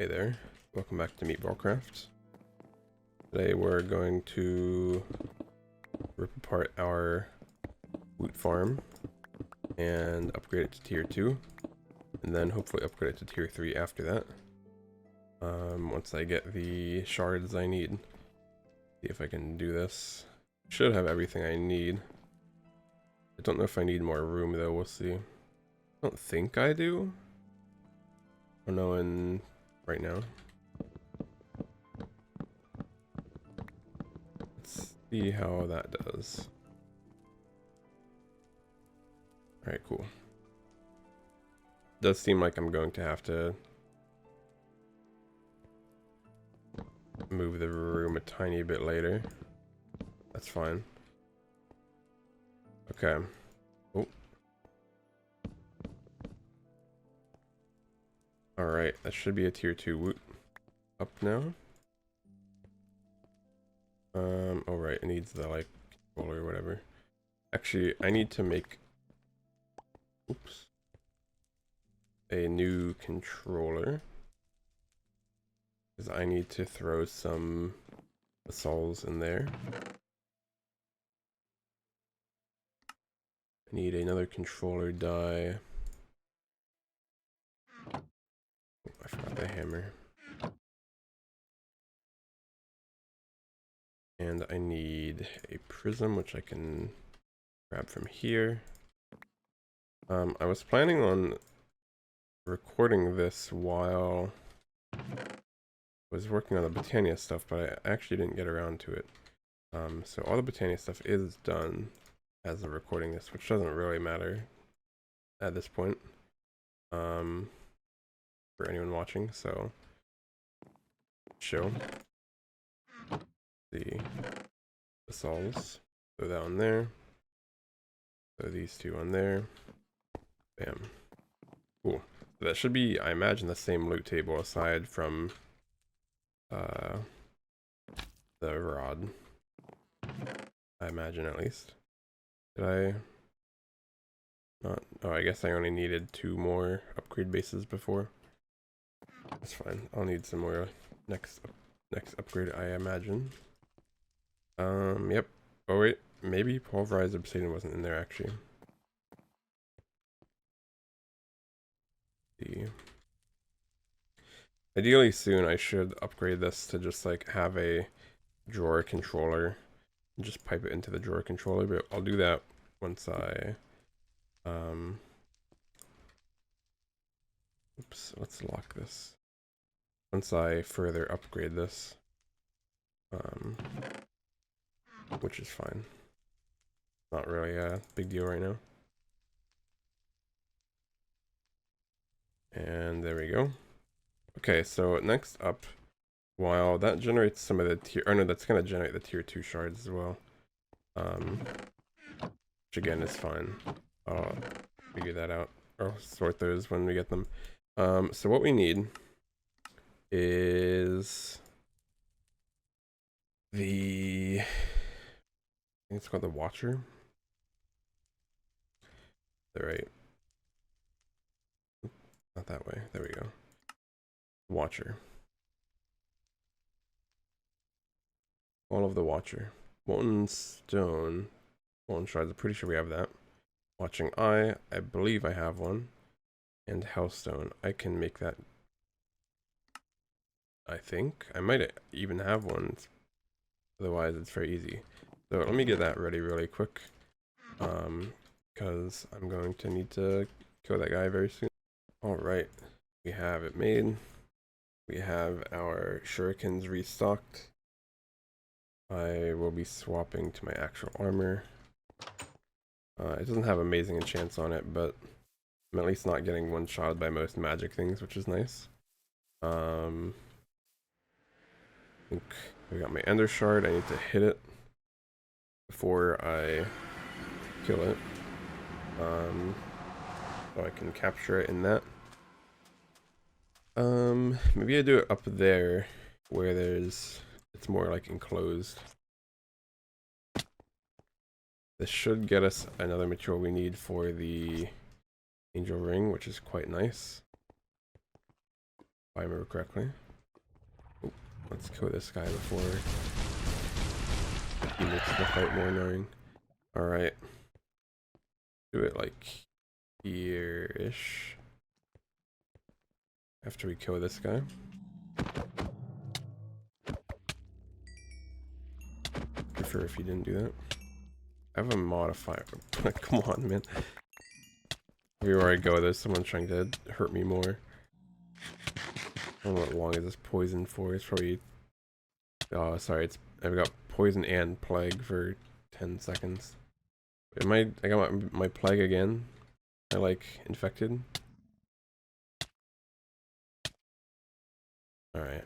Hey there, welcome back to MeatballCraft. Today we're going to rip apart our woot farm and upgrade it to tier 2, and then hopefully upgrade it to tier 3 after that. Once I get the shards I need. See if I can do this. Should have everything I need. I don't know if I need more room though, we'll see. I don't think I do. I don't know right now. Let's see how that does. Alright, cool. Does seem like I'm going to have to move the room a tiny bit later. That's fine. Okay. Oh. Alright, that should be a tier 2 woot up now. Oh right, it needs the like controller or whatever. Actually, I need to make a new controller. Because I need to throw some basalts in there. I need another controller die. Oh, I forgot the hammer. And I need a prism, which I can grab from here. I was planning on recording this while I was working on the Britannia stuff, but I actually didn't get around to it. So all the Britannia stuff is done as of recording this, which doesn't really matter at this point for anyone watching. So show the basalts, throw that on there, throw these two on there, bam, cool. So that should be, I imagine, the same loot table aside from the rod, I imagine, at least. Did I not? Oh, I guess I only needed 2 more upgrade bases before. That's fine. I'll need some more next upgrade, I imagine. Yep. Oh wait, maybe pulverized obsidian wasn't in there actually. Ideally soon I should upgrade this to just like have a drawer controller and just pipe it into the drawer controller, but I'll do that once I oops, let's lock this. Once I further upgrade this, which is fine. Not really a big deal right now. And there we go. Okay, so next up, while that generates some of the tier, or no, that's gonna generate the tier 2 shards as well. Which again is fine. I'll figure that out. Or sort those when we get them. So what we need is the, I think it's called the Watcher. Right. Not that way. There we go. Watcher. All of the Watcher. Molten Stone. Molten Shards. I'm pretty sure we have that. Watching Eye. I believe I have one. And Hellstone. I can make that. I think. I might even have one. Otherwise, it's very easy. So let me get that ready really quick. Because I'm going to need to kill that guy very soon. Alright. We have it made. We have our shurikens restocked. I will be swapping to my actual armor. It doesn't have amazing enchants on it, but I'm at least not getting one-shotted by most magic things, which is nice. I think we got my ender shard. I need to hit it before I kill it. So I can capture it in that. Maybe I do it up there where it's more like enclosed. This should get us another material we need for the angel ring, which is quite nice. I remember correctly. Oop, let's kill this guy before he makes the fight more annoying. Alright. Do it like here-ish. After we kill this guy. Prefer if you didn't do that. I have a modifier. Come on, man. Everywhere I go, there's someone trying to hurt me more. I don't know what long is this poison for. It's probably... Oh, sorry. I've got poison and plague for 10 seconds. I got my plague again. I like infected. Alright.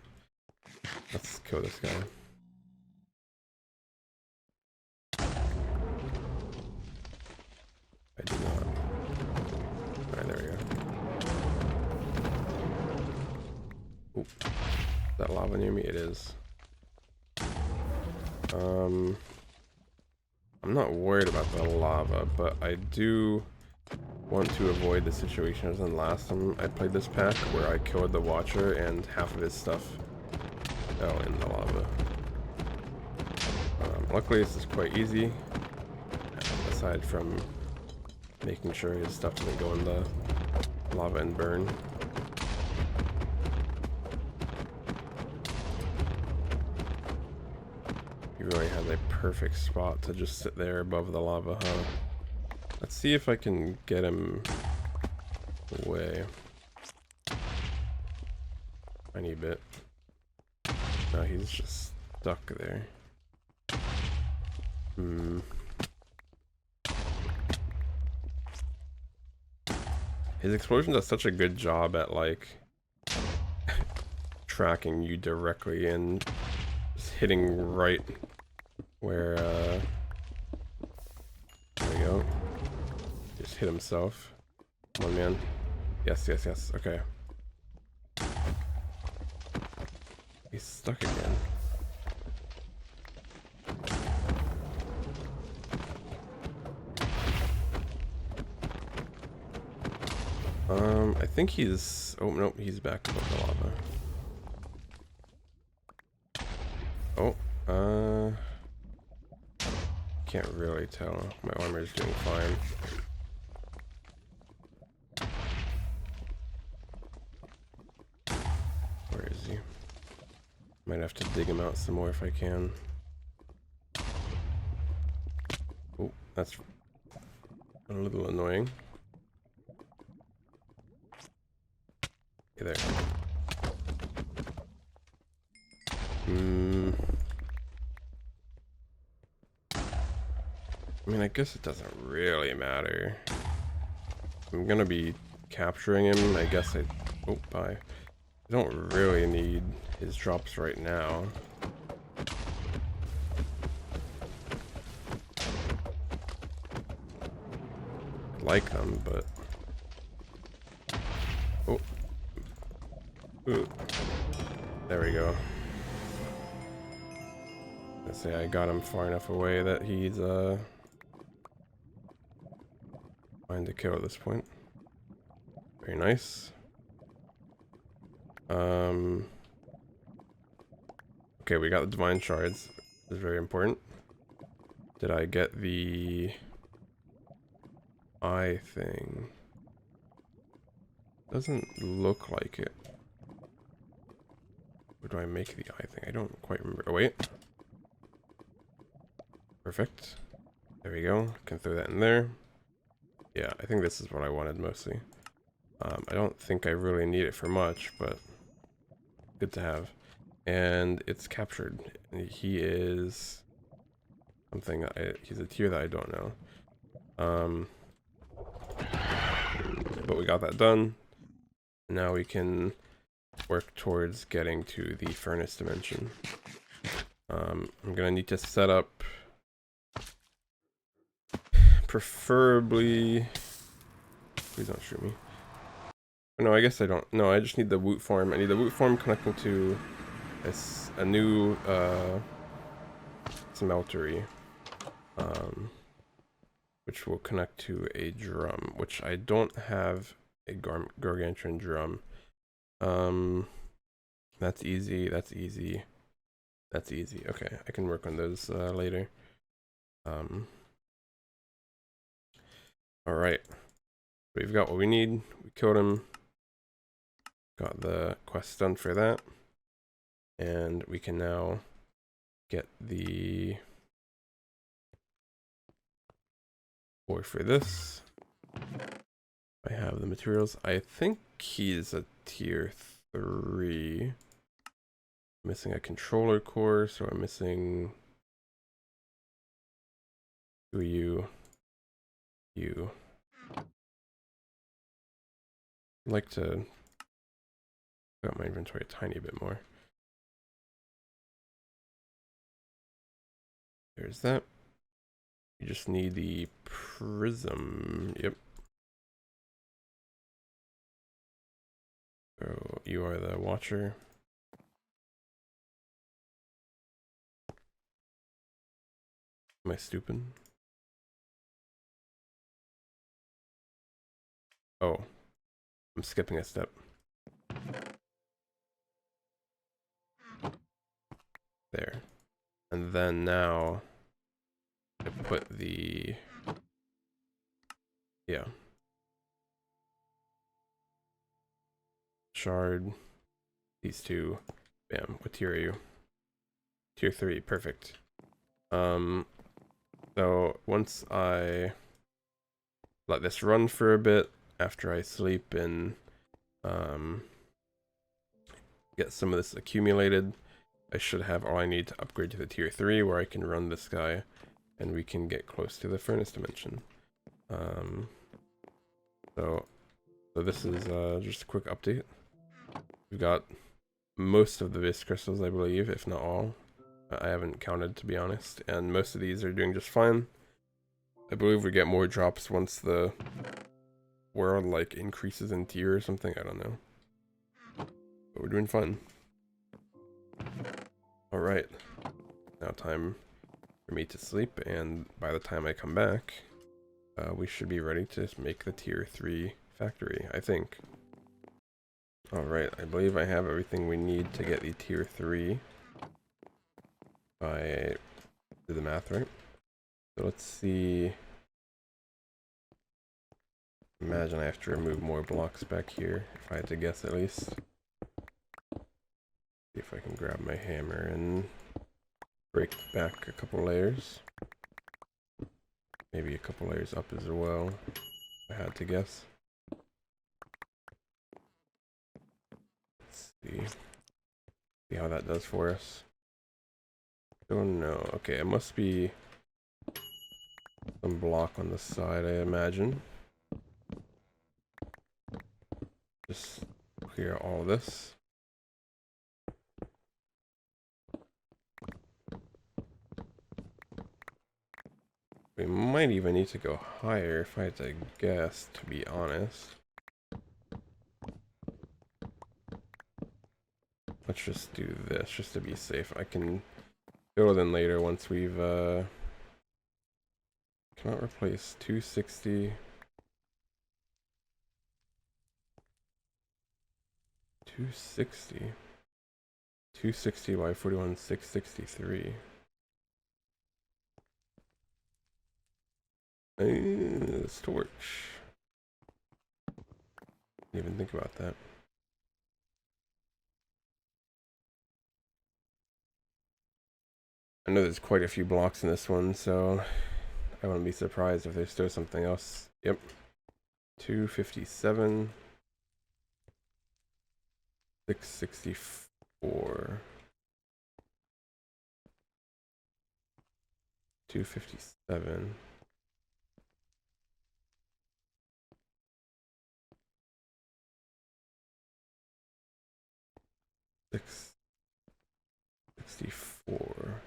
Let's kill this guy. I did not. Alright, there we go. Oop. Is that lava near me? It is. I'm not worried about the lava, but I do want to avoid the situation as in last time I played this pack where I killed the Watcher and half of his stuff fell in the lava. Luckily this is quite easy, aside from making sure his stuff doesn't go in the lava and burn. He really has a perfect spot to just sit there above the lava, huh? Let's see if I can get him away. Tiny bit. No, he's just stuck there. His explosion does such a good job at like tracking you directly and just hitting right where there we go. Just hit himself. Come on, man. Yes, yes, yes. Okay. He's stuck again. I think he's... Oh, nope, he's back above the lava. Oh, can't really tell. My armor is doing fine. Where is he? Might have to dig him out some more if I can. Oh, that's a little annoying. Okay, there. I mean, I guess it doesn't really matter. I'm gonna be capturing him. I guess oh, bye. I don't really need his drops right now. I like them, but... Oh. Ooh. There we go. Let's say I got him far enough away that he's, fine to kill at this point. Very nice. Okay, we got the divine shards. This is very important. Did I get the eye thing? Doesn't look like it. Where do I make the eye thing? I don't quite remember. Oh, wait. Perfect. There we go. Can throw that in there. Yeah, I think this is what I wanted mostly. I don't think I really need it for much, but good to have. And it's captured. He is something he's a tier that I don't know. But we got that done. Now we can work towards getting to the furnace dimension. I'm gonna need to set up preferably, please don't shoot me. No, I guess I don't. No, I just need the woot farm. I need the woot farm connecting to a new smeltery, which will connect to a drum, which I don't have a gargantuan drum. That's easy. That's easy. That's easy. Okay, I can work on those later. All right. We've got what we need. We killed him. Got the quest done for that. And we can now get the ore for this. I have the materials. I think he's a tier 3. Missing a controller core, so I'm missing you. I'd like to fill out my inventory a tiny bit more. There's that. You just need the prism. Yep. So you are the watcher. Am I stupid? Oh, I'm skipping a step. There. And then now I put the, yeah. Shard, these two, bam. What tier are you? Tier 3, perfect. So once I let this run for a bit after I sleep and get some of this accumulated, I should have all I need to upgrade to the tier 3 where I can run this guy and we can get close to the furnace dimension. So this is just a quick update. We've got most of the vis crystals, I believe, if not all. I haven't counted, to be honest, and most of these are doing just fine. I believe we get more drops once the world like increases in tier or something. I don't know, but we're doing fine. All right, now time for me to sleep, and by the time I come back, we should be ready to make the tier 3 factory, I think. All right, I believe I have everything we need to get the tier 3. I do the math right. So let's see. Imagine I have to remove more blocks back here, if I had to guess at least. See if I can grab my hammer and break back a couple layers. Maybe a couple layers up as well, if I had to guess. Let's see how that does for us. Don't know. Okay, it must be some block on the side, I imagine. Just clear all this. We might even need to go higher if I had to guess, to be honest. Let's just do this, just to be safe. I can fill it in later once we've, cannot replace 260. 260. 260 by 41, 663. This torch. Didn't even think about that. I know there's quite a few blocks in this one, so I wouldn't be surprised if there's still something else. Yep. 257. 664. 257. Six 64.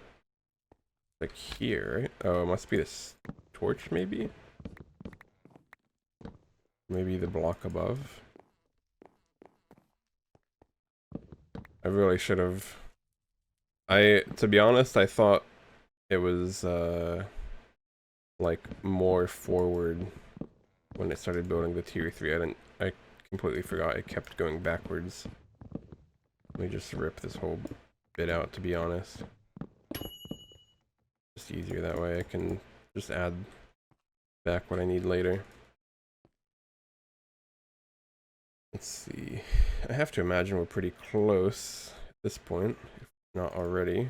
Like here, right? Oh, it must be this torch, maybe? Maybe the block above. I really should have. To be honest, I thought it was like more forward when it started building the tier 3. I completely forgot. I kept going backwards. Let me just rip this whole bit out, to be honest. Just easier that way. I can just add back what I need later. Let's see. I have to imagine we're pretty close at this point, if not already.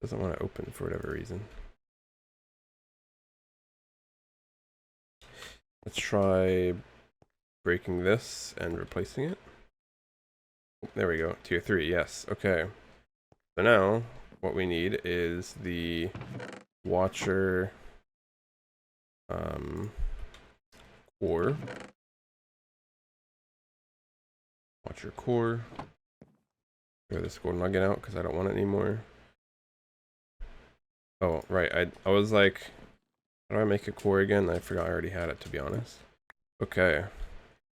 Doesn't want to open for whatever reason. Let's try breaking this and replacing it. There we go. Tier 3, yes. Okay. So now, what we need is the Watcher core. Watcher core. Throw this gold nugget out because I don't want it anymore. Oh, right. I was like, how do I make a core again? I forgot I already had it, to be honest. Okay.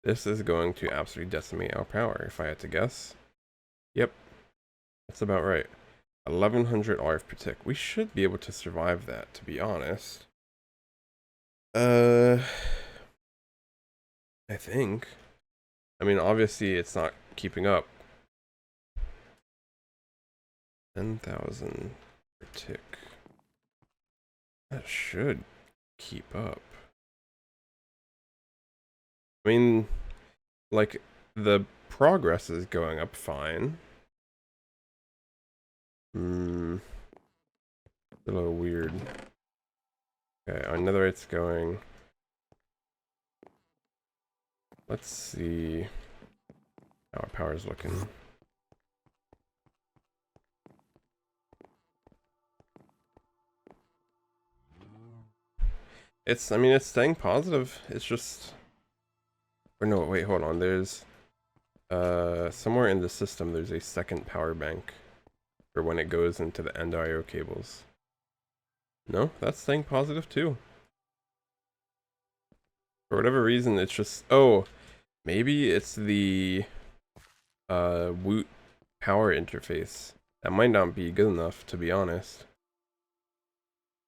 This is going to absolutely decimate our power, if I had to guess. Yep. That's about right. 1100 RF per tick. We should be able to survive that, to be honest. I think. I mean, obviously it's not keeping up. 10,000 per tick. That should keep up. I mean, like, the progress is going up fine. A little weird. Okay, our netherite's going. Let's see how our power's looking. I mean, it's staying positive. It's just, or no, wait, hold on. There's, somewhere in the system, there's a second power bank for when it goes into the end IO cables. No, that's staying positive too. For whatever reason, it's just, oh, maybe it's the, woot power interface. That might not be good enough, to be honest.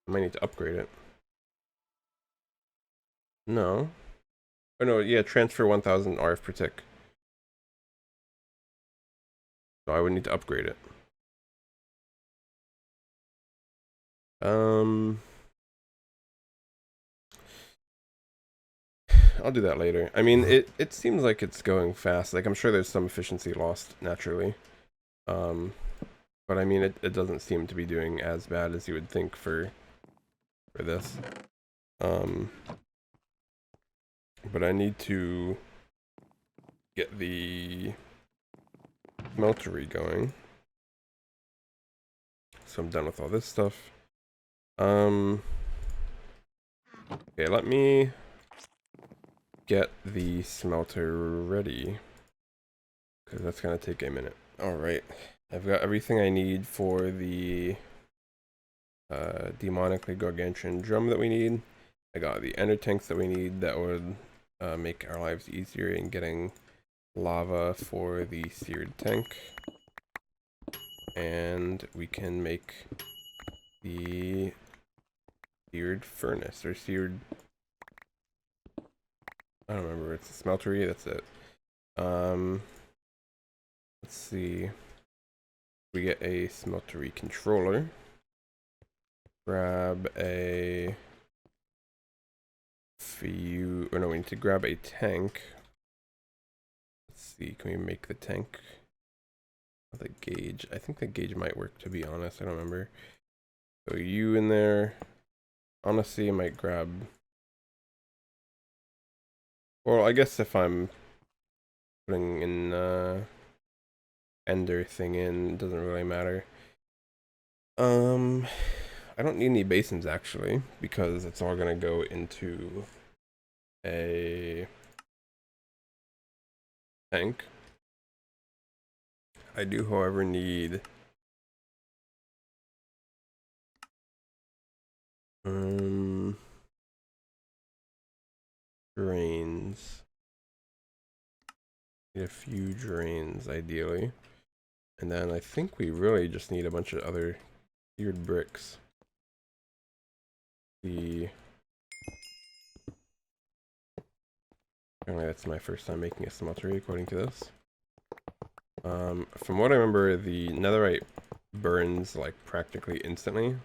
I might need to upgrade it. No. Oh no, yeah, transfer 1000 RF per tick. So I would need to upgrade it. I'll do that later. I mean, it seems like it's going fast. Like, I'm sure there's some efficiency lost naturally. But I mean, it doesn't seem to be doing as bad as you would think for this. But I need to get the smeltery going. So I'm done with all this stuff. Okay, let me get the smelter ready, because that's gonna take a minute. Alright, I've got everything I need for the demonically gargantuan drum that we need. I got the ender tanks that we need that would make our lives easier in getting lava for the seared tank. And we can make the seared furnace, or seared, I don't remember, it's a smeltery, that's it. Let's see. We get a smeltery controller. Grab a few, or no, we need to grab a tank. Let's see, can we make the tank? The gauge, I think the gauge might work, to be honest, I don't remember. So you in there. Honestly, I might grab, well, I guess if I'm putting in ender thing in, it doesn't really matter. I don't need any basins actually, because it's all gonna go into a tank. I do, however, need drains. Need a few drains ideally. And then I think we really just need a bunch of other seared bricks. the... Apparently that's my first time making a smeltery according to this. From what I remember, the netherite burns like practically instantly.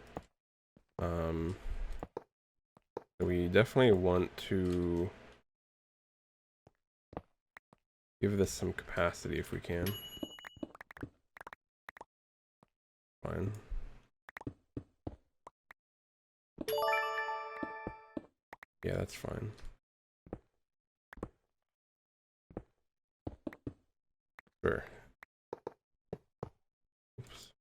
So we definitely want to give this some capacity if we can. Fine. Yeah, that's fine. Sure. Oops.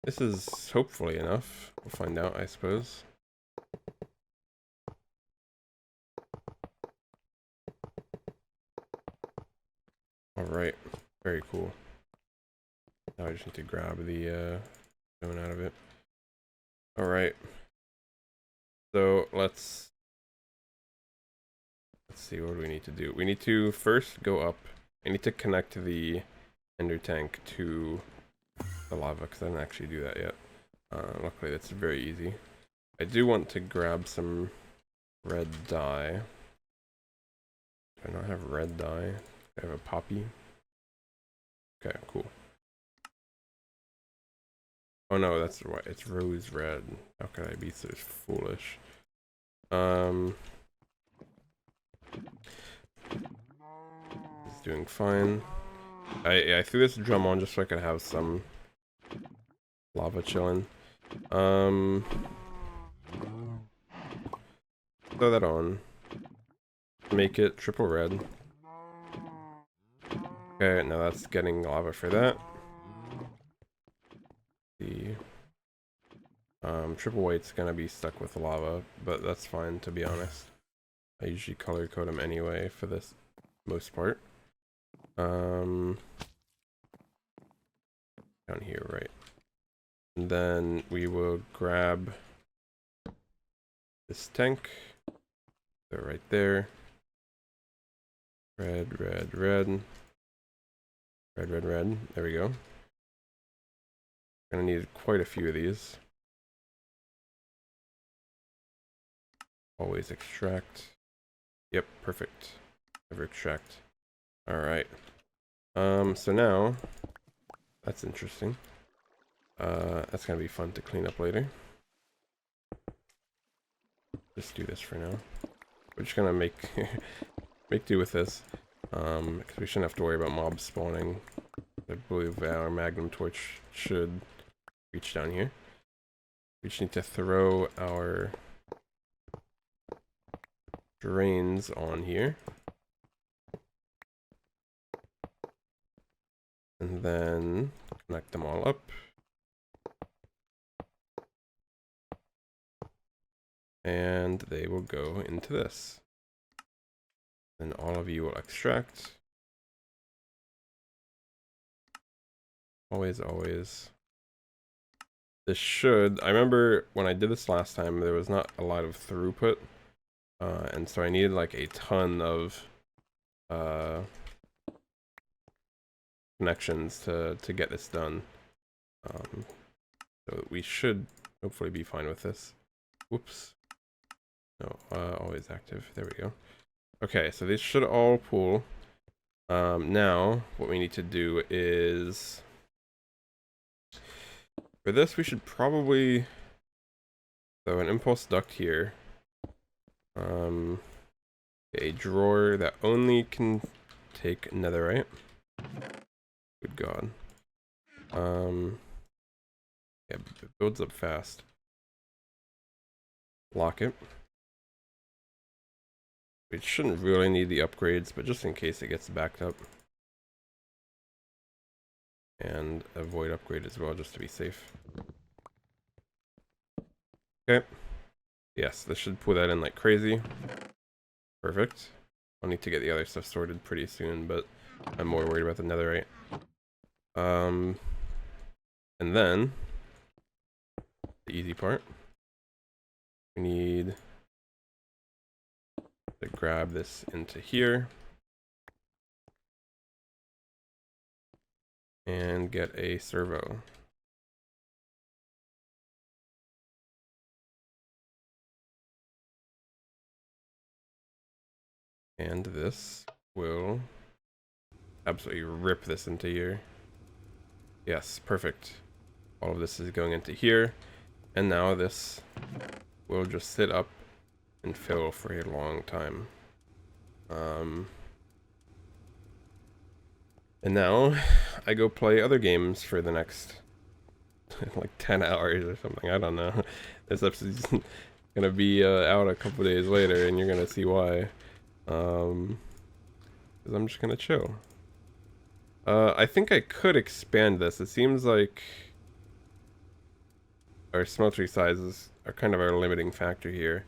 This is hopefully enough. We'll find out, I suppose. Alright, very cool. Now I just need to grab the stone out of it. Alright. So let's see, what do we need to do? We need to first go up. I need to connect the ender tank to the lava because I didn't actually do that yet. Luckily that's very easy. I do want to grab some red dye. Do I not have red dye? I have a poppy. Okay, cool. Oh no, that's right. It's rose red. How could I be so foolish? It's doing fine. I threw this drum on just so I could have some lava chilling. Throw that on. Make it triple red. Okay, now that's getting lava for that. The triple white's gonna be stuck with lava, but that's fine to be honest. I usually color code them anyway for this most part. Down here, right. And then we will grab this tank. They're right there. Red, red, red. Red, red, red. There we go. Gonna need quite a few of these. Always extract. Yep, perfect. Never extract. Alright. So now, that's interesting. That's gonna be fun to clean up later. Just do this for now. We're just gonna make make do with this. Because we shouldn't have to worry about mobs spawning. I believe our magnum torch should reach down here. We just need to throw our drains on here. And then connect them all up. And they will go into this. Then all of you will extract. Always, always. This should... I remember when I did this last time, there was not a lot of throughput. And so I needed like a ton of connections to get this done. So we should hopefully be fine with this. Whoops. No, always active. There we go. Okay, so these should all pool. Now, what we need to do is... For this, we should probably... So an impulse duct here. A drawer that only can take netherite. Good God. Yeah, it builds up fast. Lock it. We shouldn't really need the upgrades, but just in case it gets backed up. And avoid upgrade as well, just to be safe. Okay. Yes, this should pull that in like crazy. Perfect. I'll need to get the other stuff sorted pretty soon, but I'm more worried about the netherite. And then the easy part. We need to grab this into here. and get a servo. And this will absolutely rip this into here. Yes, perfect. All of this is going into here. And now this will just sit up and fill for a long time. And now I go play other games for the next like 10 hours or something. I don't know. This episode's gonna be out a couple days later, and you're gonna see why. Because I'm just gonna chill. I think I could expand this. It seems like our smeltery sizes are kind of our limiting factor here.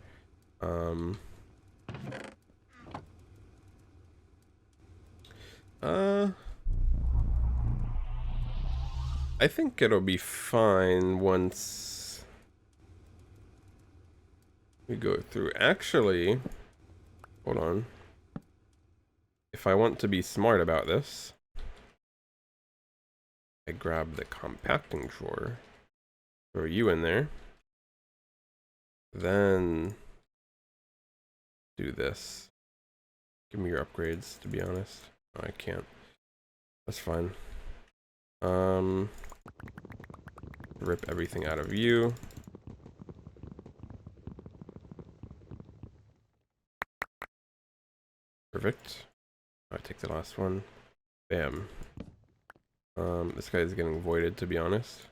I think it'll be fine once we go through. Actually, hold on. If I want to be smart about this, I grab the compacting drawer, throw you in there, then do this. Give me your upgrades, to be honest. No, I can't. That's fine. Rip everything out of you. Perfect. I take the last one. Bam. This guy is getting voided, to be honest.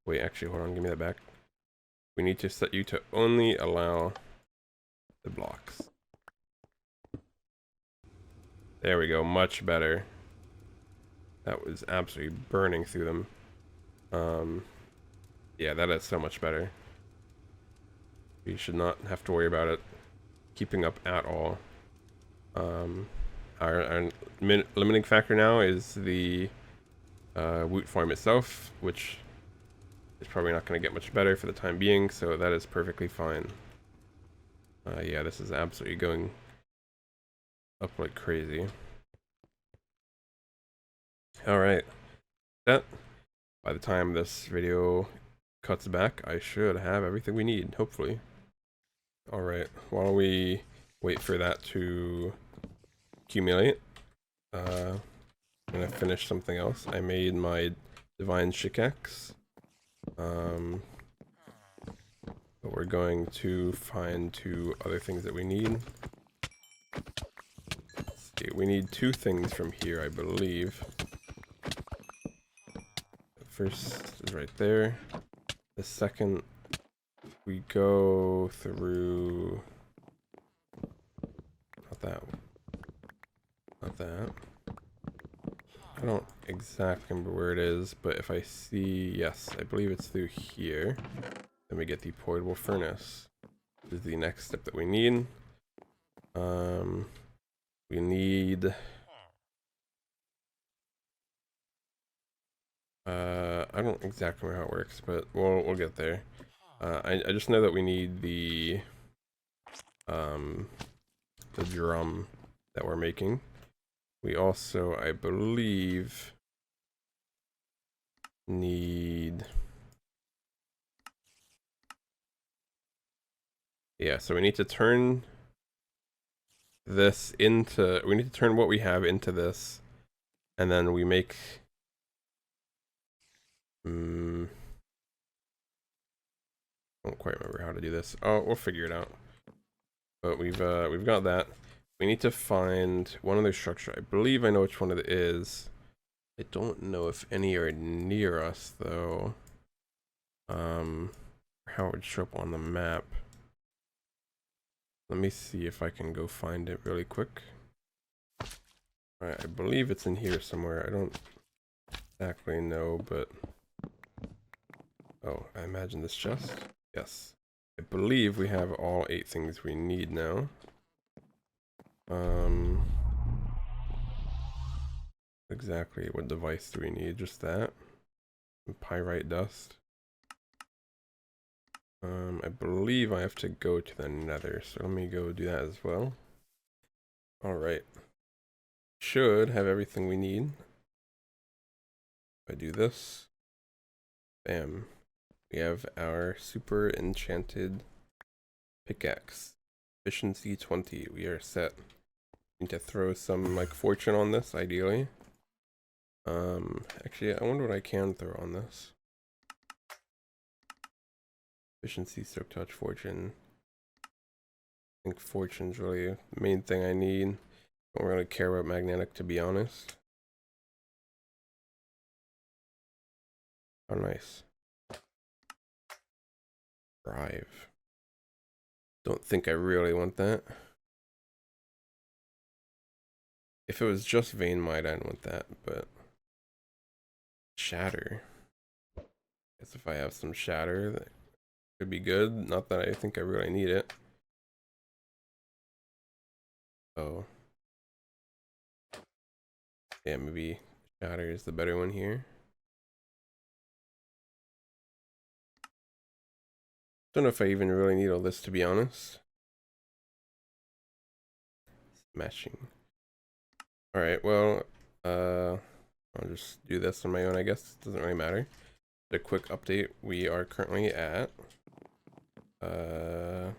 Wait, actually, hold on. Give me that back. We need to set you to only allow the blocks. There we go. Much better. That was absolutely burning through them. Yeah, that is so much better. We should not have to worry about it keeping up at all. Our limiting factor now is the woot farm itself, which is probably not going to get much better for the time being, so that is perfectly fine. Yeah, this is absolutely going up like crazy. Alright. That, by the time this video cuts back, I should have everything we need, hopefully. Alright, while we wait for that to accumulate, I'm gonna finish something else. I made my divine pickaxe. But we're going to find two other things that we need. Let's see, we need two things from here, I believe. The first is right there. The second, we go through... Not that. I don't exactly remember where it is, but if I see... Yes, I believe it's through here. Then we get the portable furnace. This is the next step that we need. We need... I don't exactly know how it works, but we'll get there. I just know that we need the drum that we're making. We also, I believe, need... Yeah, so we need to turn this into... We need to turn what we have into this, and then we make... I don't quite remember how to do this. Oh, we'll figure it out. But we've got that. We need to find one other structure. I believe I know which one it is. I don't know if any are near us though. How it would show up on the map. Let me see if I can go find it really quick. Alright, I believe it's in here somewhere. I don't exactly know, but... Oh, I imagine this chest? Yes. I believe we have all 8 things we need now. Exactly what device do we need? Just that. And pyrite dust. I believe I have to go to the nether, so let me go do that as well. Alright. should have everything we need. If I do this, bam, we have our super enchanted pickaxe. Efficiency 20. We are set. Need to throw some like fortune on this, ideally. Actually, I wonder what I can throw on this. Efficiency, silk touch, fortune. I think fortune's really the main thing I need. Don't really care about magnetic, to be honest. Oh, nice. Drive. Don't think I really want that. If it was just vein mite, I'd want that, but shatter. Guess if I have some shatter, that could be good. Not that I think I really need it. Oh. Yeah, maybe shatter is the better one here. Don't know if I even really need all this, to be honest. Smashing. Alright, well, I'll just do this on my own, I guess. Doesn't really matter. A quick update. We are currently at, I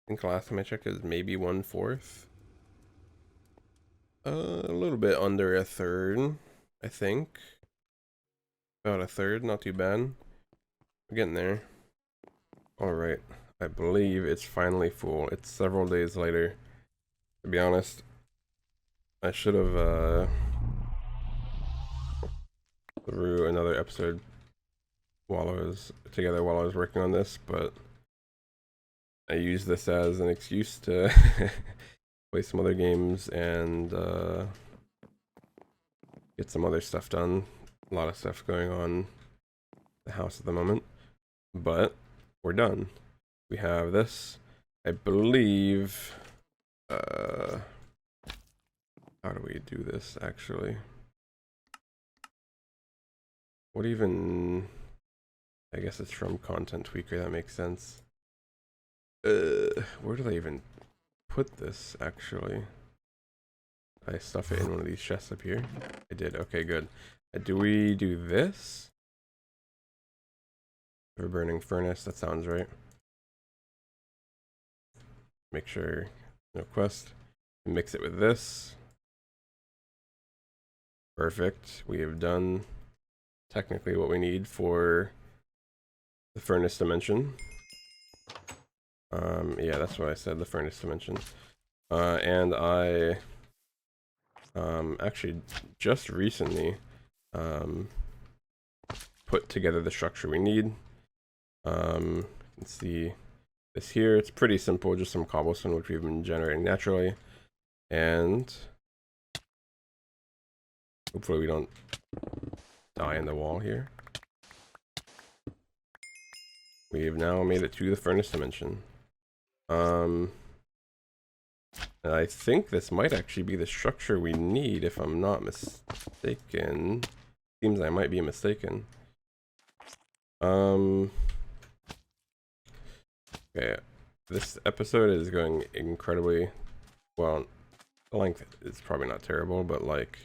think last time I checked it was maybe 1/4. A little bit under a third, I think. About a third, not too bad. We're getting there. Alright, I believe it's finally full. It's several days later. To be honest, I should have threw another episode while I was working on this, but I used this as an excuse to play some other games and get some other stuff done. A lot of stuff going on in the house at the moment, but we're done. We have this, I believe. How do we do this actually? What even? I guess it's from Content Tweaker. That makes sense. Where did I even put this actually? Did I stuff it in one of these chests up here? I did. Okay, good. Do we do this? For burning furnace. That sounds right. Make sure no quest. Mix it with this. Perfect. We have done technically what we need for the furnace dimension. Yeah, that's what I said, the furnace dimension. And I actually just recently put together the structure we need. Let's see this here. It's pretty simple, just some cobblestone which we've been generating naturally, and hopefully we don't die in the wall here. We have now made it to the furnace dimension. And I think this might actually be the structure we need, if I'm not mistaken. Seems I might be mistaken. Okay, this episode is going incredibly well. The length is probably not terrible, but like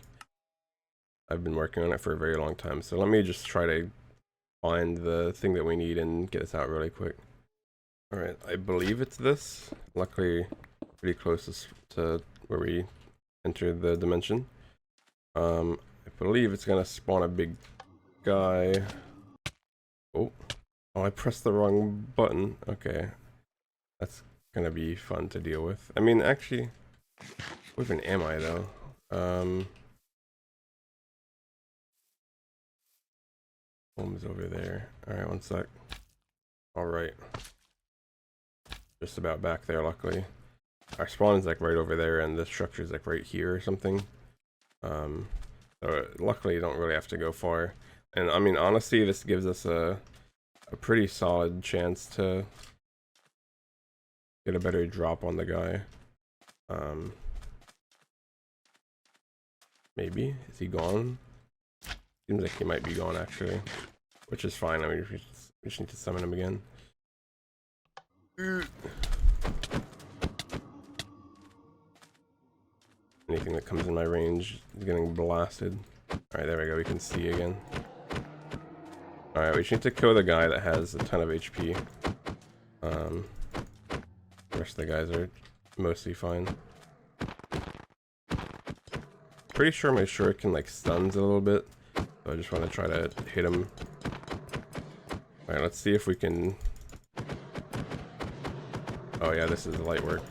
I've been working on it for a very long time. So let me just try to find the thing that we need and get this out really quick. Alright, I believe it's this. Luckily, pretty close to where we entered the dimension. I believe it's gonna spawn a big guy. Oh, I pressed the wrong button. Okay, that's gonna be fun to deal with. I mean, actually, where even am I though? Home's over there. Alright, one sec. Alright. Just about back there, luckily. Our spawn is like right over there, and this structure is like right here or something. So luckily you don't really have to go far. And I mean, honestly, this gives us a pretty solid chance to get a better drop on the guy. Maybe? Is he gone? Seems like he might be gone actually, which is fine. I mean, we just need to summon him again. anything that comes in my range is getting blasted. Alright, there we go, we can see again. Alright, we just need to kill the guy that has a ton of HP. The rest of the guys are mostly fine. Pretty sure my shuriken like stuns a little bit, so I just want to try to hit him. Alright, let's see if we can... Oh yeah, this is light work.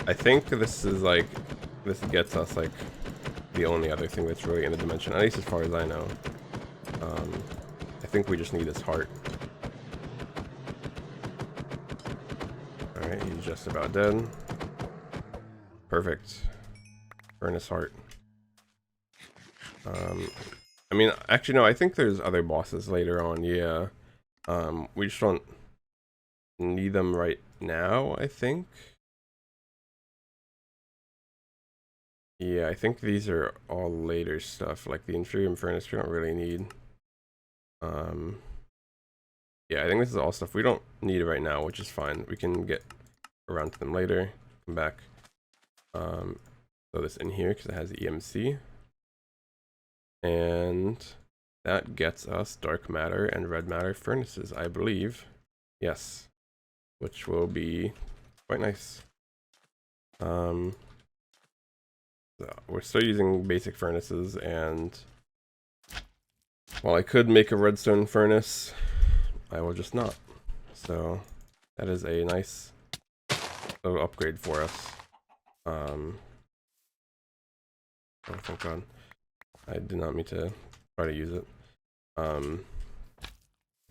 I think this is like... This gets us like the only other thing that's really in the dimension, at least as far as I know. I think we just need his heart. Alright, he's just about dead. Perfect. Furnace heart. I mean, actually no, I think there's other bosses later on, yeah. We just don't need them right now, I think. Yeah, I think these are all later stuff, like the Inferium Furnace we don't really need. Yeah, I think this is all stuff we don't need right now, which is fine. We can get around to them later. Come back. Throw this in here because it has EMC. And that gets us dark matter and red matter furnaces, I believe. Yes. Which will be quite nice. So we're still using basic furnaces, and while I could make a redstone furnace, I will just not. So that is a nice little upgrade for us. Oh, thank God. I did not mean to try to use it.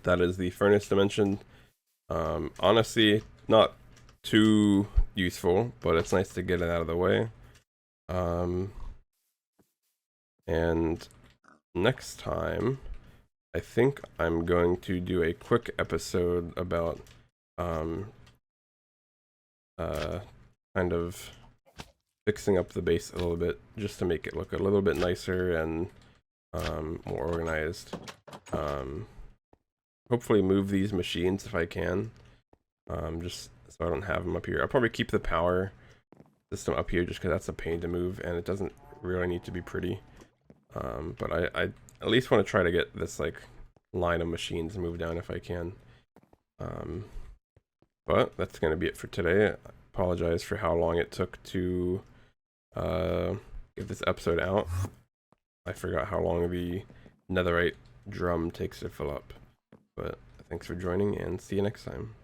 That is the furnace dimension. Honestly, not too useful, but it's nice to get it out of the way. And next time, I think I'm going to do a quick episode about kind of fixing up the base a little bit, just to make it look a little bit nicer and more organized. Hopefully move these machines if I can, just so I don't have them up here. I'll probably keep the power system up here just because that's a pain to move, and it doesn't really need to be pretty. But I at least want to try to get this like line of machines moved down if I can. But that's going to be it for today. I apologize for how long it took to get this episode out. I forgot how long the netherite drum takes to fill up. But thanks for joining, and see you next time.